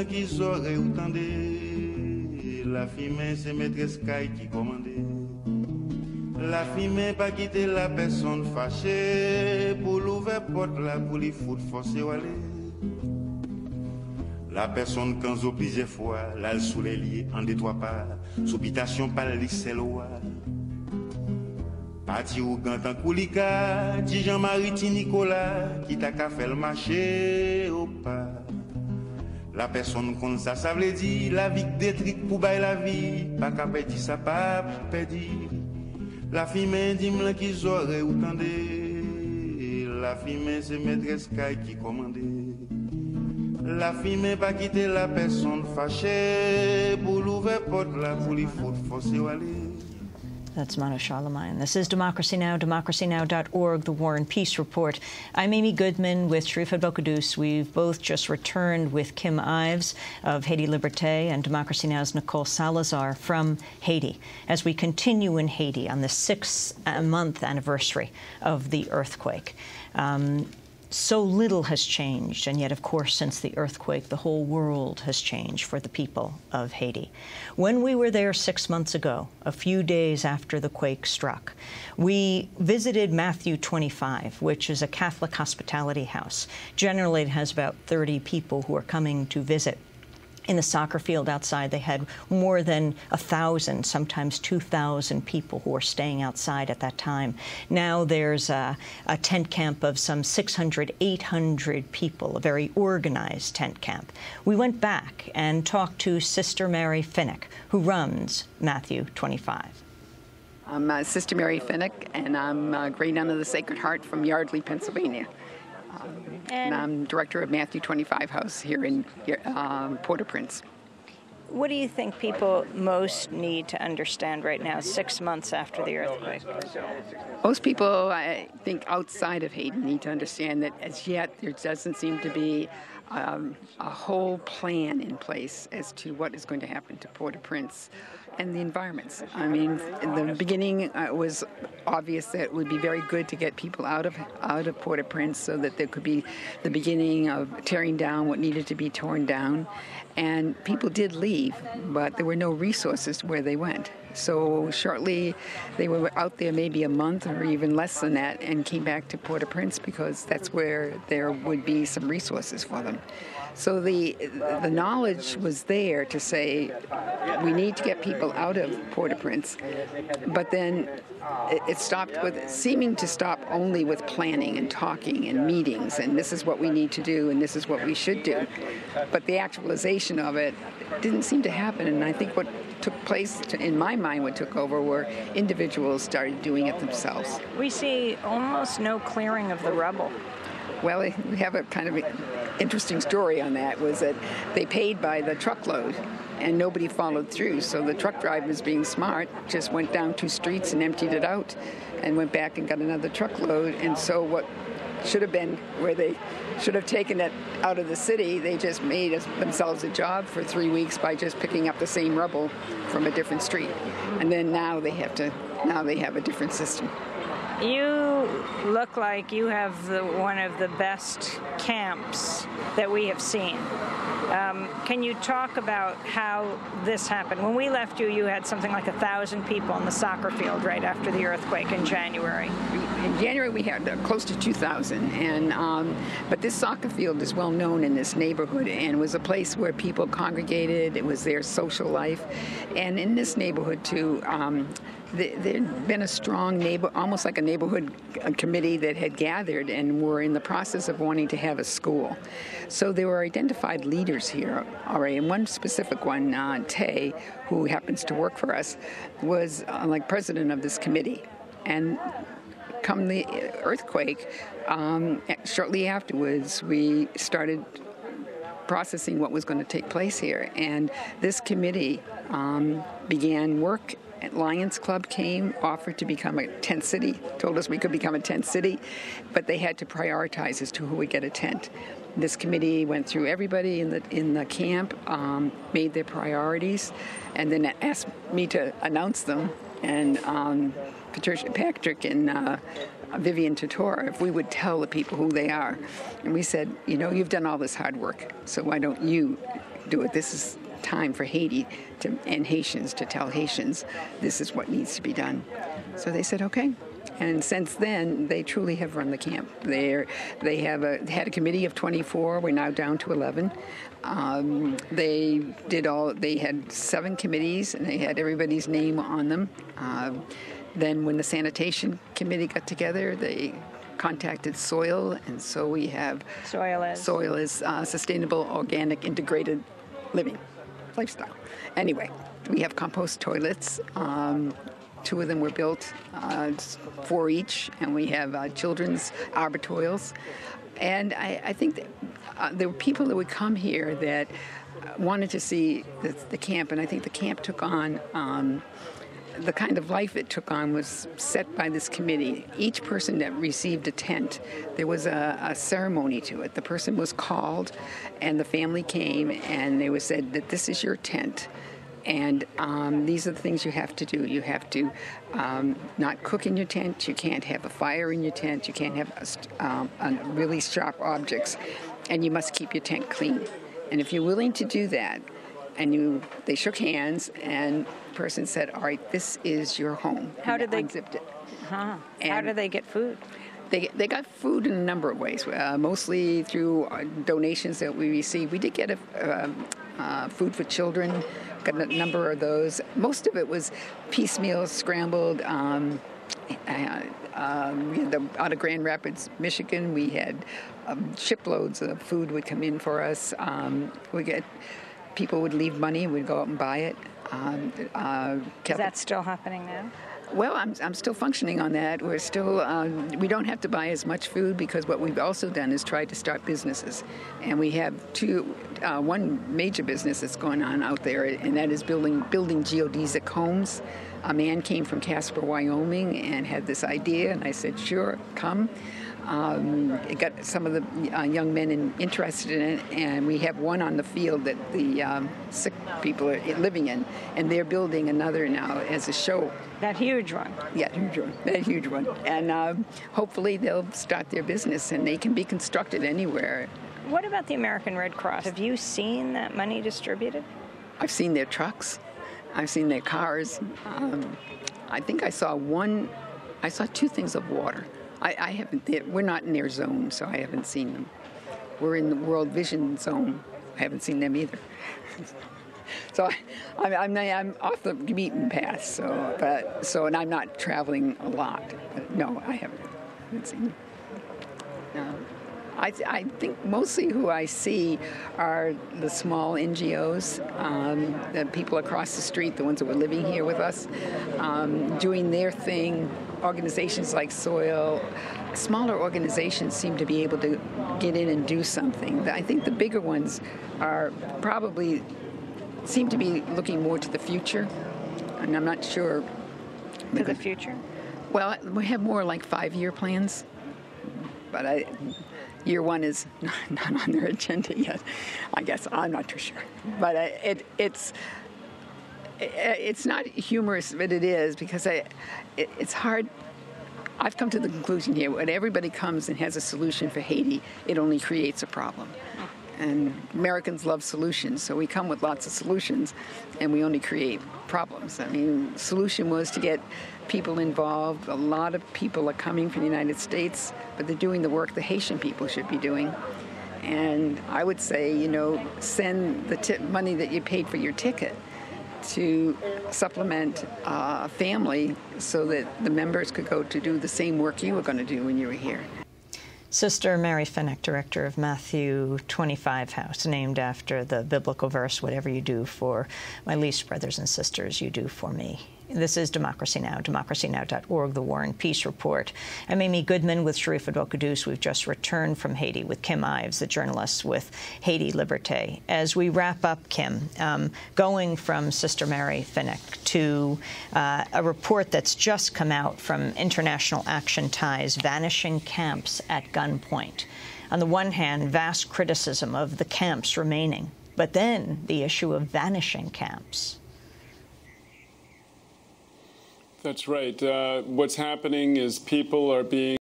qui saurait ou tendait. La fille c'est maîtresse Sky qui commandait. La fille pas quitter la personne fâchée pour l'ouvrir porte là pour les foutre forcer ou aller. La personne quand zo plusieurs fois, là sous les liés en détroit pas, sopitation pas l'issel loi. Parti ou gantan koulika, ti Jean-Marie ti Nicolas, qui t'a qu'à faire le marché au pas. La personne comme ça veut dire, la vie détruite pour bailler la vie, pas qu'à perdre ça pas perdre. La fille m'a dit m'la qui aurait ou tendé, la fille m'a c'est maîtresse Sky qui commandait. La fille m'a pas quitté la personne fâchée, pour l'ouvrir porte là, pour les foutre forcer ou aller. That's Mano Charlemagne. This is Democracy Now!, democracynow.org, the War and Peace Report. I'm Amy Goodman with Sharif Abdelkadous. We've both just returned with Kim Ives of Haiti Liberté and Democracy Now!'s Nicole Salazar from Haiti as we continue in Haiti on the 6th-month anniversary of the earthquake. So little has changed, and yet, of course, since the earthquake, the whole world has changed for the people of Haiti. When we were there 6 months ago, a few days after the quake struck, we visited Matthew 25, which is a Catholic hospitality house. Generally, it has about 30 people who are coming to visit. In the soccer field outside, they had more than 1,000, sometimes 2,000 people who were staying outside at that time. Now there's a tent camp of some 600, 800 people, a very organized tent camp. We went back and talked to Sister Mary Finnick, who runs Matthew 25. I'm Sister Mary Finnick, and I'm Great Nun of the Sacred Heart from Yardley, Pennsylvania. And I'm director of Matthew 25 House here in Port-au-Prince. What do you think people most need to understand right now, 6 months after the earthquake? Most people, I think, outside of Haiti need to understand that as yet there doesn't seem to be a whole plan in place as to what is going to happen to Port-au-Prince and the environments. I mean, in the beginning, it was obvious that it would be very good to get people out of Port-au-Prince so that there could be the beginning of tearing down what needed to be torn down. And people did leave, but there were no resources where they went. So shortly, they were out there maybe a month or even less than that and came back to Port-au-Prince because that's where there would be some resources for them. So the knowledge was there to say we need to get people out of Port-au-Prince, but then it stopped with seeming to stop only with planning and talking and meetings and this is what we need to do and this is what we should do. But the actualization of it didn't seem to happen, and I think what took place, in my mind, what took over were individuals started doing it themselves. We see almost no clearing of the rubble. Well, we have a kind of interesting story on that, was that they paid by the truckload and nobody followed through. So the truck drivers, being smart, just went down 2 streets and emptied it out and went back and got another truckload. And so what should have been where they should have taken it out of the city, they just made themselves a job for 3 weeks by just picking up the same rubble from a different street. And then now they have a different system. You look like you have one of the best camps that we have seen. Can you talk about how this happened? When we left you, you had something like 1,000 people on the soccer field right after the earthquake in January. In January, we had close to 2,000, and but this soccer field is well known in this neighborhood and was a place where people congregated. It was their social life, and in this neighborhood too. There'd been a strong almost like a neighborhood committee that had gathered and were in the process of wanting to have a school. So there were identified leaders here already, and one specific one, Tay, who happens to work for us, was like president of this committee. And come the earthquake, shortly afterwards, we started processing what was going to take place here. And this committee began work. Lions Club came, offered to become a tent city, told us we could become a tent city, but they had to prioritize as to who would get a tent. This committee went through everybody in the camp, made their priorities, and then asked me to announce them. And Patricia Patrick and Vivian Totor, if we would tell the people who they are. And we said, you know, you've done all this hard work, so why don't you do it. This is time for Haiti and Haitians to tell Haitians this is what needs to be done. So they said, okay. And since then, they truly have run the camp. They had a committee of 24. We're now down to 11. They had 7 committees, and they had everybody's name on them. Then when the sanitation committee got together, they contacted soil, and so we have soil is sustainable, organic, integrated living lifestyle. Anyway, we have compost toilets. 2 of them were built, 4 each, and we have children's arbortoils. And I think that there were people that would come here that wanted to see the camp, and I think the camp took on the kind of life it took on was set by this committee. Each person that received a tent, there was a ceremony to it. The person was called, and the family came, and they was said that this is your tent. And these are the things you have to do. You have to not cook in your tent. You can't have a fire in your tent. You can't have really sharp objects. And you must keep your tent clean. And if you're willing to do that, and they shook hands, and the person said, all right, this is your home. How did they unzipped it? How did they get food? They got food in a number of ways, mostly through donations that we received. We did get food for children, got a number of those. Most of it was piecemeal, scrambled. Out of Grand Rapids, Michigan, we had shiploads of food would come in for us. People would leave money, and we'd go out and buy it. Is that still happening now? Well, I'm still functioning on that. We're still, we don't have to buy as much food because what we've also done is tried to start businesses. And we have one major business that's going on out there, and that is building geodesic homes. A man came from Casper, Wyoming, and had this idea, and I said, sure, come. It got some of the young men interested in it, and we have one on the field that the sick people are living in, and they're building another now as a show. That huge one. Yeah, that huge one. And hopefully they'll start their business, and they can be constructed anywhere. What about the American Red Cross? Have you seen that money distributed? I've seen their trucks. I've seen their cars. I think I saw 2 things of water. I haven't. We're not in their zone, so I haven't seen them. We're in the World Vision zone. I haven't seen them either. So I'm off the beaten path. And I'm not traveling a lot. But no, I haven't seen them. No. I think mostly who I see are the small NGOs, the people across the street, the ones that were living here with us, doing their thing. Organizations like Soil, smaller organizations seem to be able to get in and do something. I think the bigger ones are probably seem to be looking more to the future, and I'm not sure. To the future? Well, we have more like 5-year plans, but year 1 is not on their agenda yet. I guess I'm not too sure, but it's not humorous, but it is, because it's hard. I've come to the conclusion here, when everybody comes and has a solution for Haiti, it only creates a problem. And Americans love solutions, so we come with lots of solutions, and we only create problems. I mean, the solution was to get people involved. A lot of people are coming from the United States, but they're doing the work the Haitian people should be doing. And I would say, send the money that you paid for your ticket to supplement a family so that the members could go to do the same work you were going to do when you were here. Sister Mary Finnick, director of Matthew 25 House, named after the biblical verse, whatever you do for my least brothers and sisters, you do for me. This is Democracy Now!, democracynow.org, the War and Peace Report. I'm Amy Goodman with Sharif Abdel-Quddus. We've just returned from Haiti with Kim Ives, the journalist with Haiti Liberté. As we wrap up, Kim, going from Sister Mary Finnick to a report that's just come out from International Action Ties, Vanishing Camps at Gunpoint. On the one hand, vast criticism of the camps remaining, but then the issue of vanishing camps. That's right. What's happening is people are being